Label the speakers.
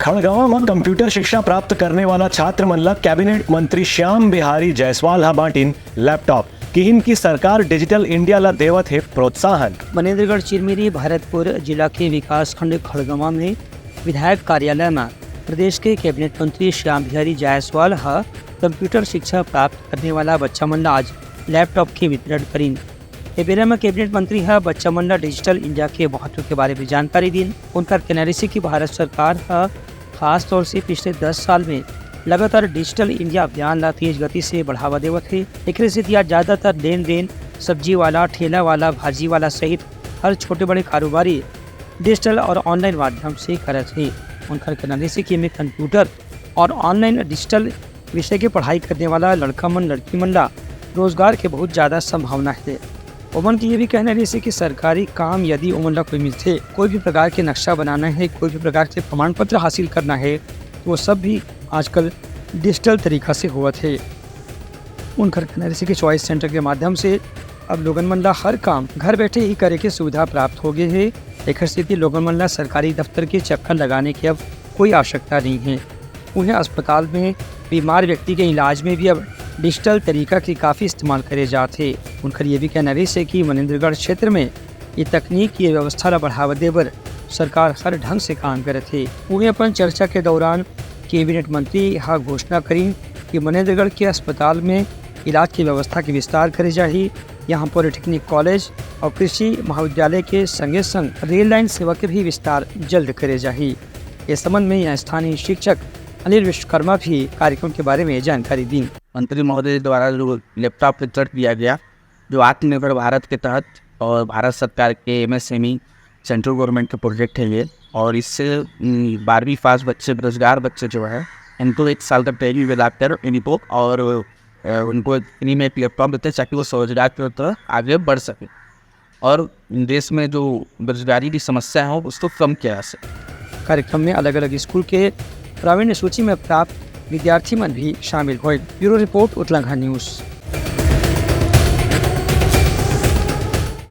Speaker 1: खड़गवाમાં computer શિક્ષા પ્રાપ્ત કરને વાલા છાત્ર મલ્લા કેબિનેટ મંત્રી શ્યામ બિહારી जायसवाल हा बांटीन लैपटॉप किहिन की सरकार डिजिटल इंडिया ला देवत है प्रोत्साहन।
Speaker 2: मनेन्द्रगढ़ चिरमिरी भरतपुर जिला के विकास खंड खड़गवा में विधायक कार्यालय में प्रदेश के कैबिनेट मंत्री श्याम बिहारी जायसवाल हा कंप्यूटर शिक्षा प्राप्त करने वाला बच्चा मन ला आज लैपटॉप के वितरण करीन। ए बेरा में कैबिनेट मंत्री हा बच्चा मन ला डिजिटल इंडिया के महत्व के बारे में जानकारी दीन। उनका कहना से कि भारत सरकार हा खास तौर से पिछले 10 साल में लगातार डिजिटल इंडिया अभियान ला तेज गति से बढ़ावा देवत है। एक से ज़्यादातर लेन देन सब्जी वाला, ठेला वाला, भाजी वाला सहित हर छोटे बड़े कारोबारी डिजिटल और ऑनलाइन माध्यम से करत है। उनका कहना से कि में कंप्यूटर और ऑनलाइन डिजिटल विषय के पढ़ाई करने वाला लड़का मन लड़की मन ला रोजगार के बहुत ज़्यादा संभावना है। ओमन की ये भी कहना है कि सरकारी काम यदि ओमन ला कोई मिलते, कोई भी प्रकार के नक्शा बनाना है, कोई भी प्रकार से प्रमाण पत्र हासिल करना है, तो वो सब भी आजकल डिजिटल तरीका से हुआ थे। उनका कहना है कि चॉइस सेंटर के माध्यम से अब लोगन मन ला हर काम घर बैठे ही करे के सुविधा प्राप्त हो गए है। एक स्थिति लोगन मन ला सरकारी दफ्तर के चक्कर लगाने की अब कोई आवश्यकता नहीं है। उन्हें अस्पताल में बीमार व्यक्ति के इलाज में भी अब डिजिटल तरीका की काफ़ी इस्तेमाल करे जाते। उनका ये भी कहना है कि मनेन्द्रगढ़ क्षेत्र में ये तकनीक की व्यवस्था ला बढ़ावा देवर सरकार हर ढंग से काम करे थे। उन्हें अपन चर्चा के दौरान कैबिनेट मंत्री यह घोषणा करी कि मनेन्द्रगढ़ के अस्पताल में इलाज की व्यवस्था के विस्तार करे जाही। यहाँ पॉलिटेक्निक कॉलेज और कृषि महाविद्यालय के संगे संग रेल लाइन सेवा के भी विस्तार जल्द करे जाही। इस संबंध में यहाँ स्थानीय शिक्षक अनिल विश्वकर्मा भी कार्यक्रम के बारे में जानकारी दी।
Speaker 3: मंत्री महोदय द्वारा जो लैपटॉप वितरण किया गया, जो आत्मनिर्भर भारत के तहत और भारत सरकार के MSME सेंट्रल गवर्नमेंट के प्रोजेक्ट है ये, और इससे 12वीं पास बच्चे, बेरोजगार बच्चे जो है, इनको 1 साल तक ट्रेनिंग दिलाकर इनको और उनको फ्री में एक लैपटॉप देते हैं ताकि वो स्वरोजगार की तरफ आगे बढ़ सके और देश में जो बेरोजगारी की समस्या है उसको कम किया जा सके।
Speaker 2: कार्यक्रम में अलग अलग स्कूल के प्रावीण्य सूची में प्राप्त विद्यार्थी मन भी शामिल हुए। Bureau report Uttarakhand news.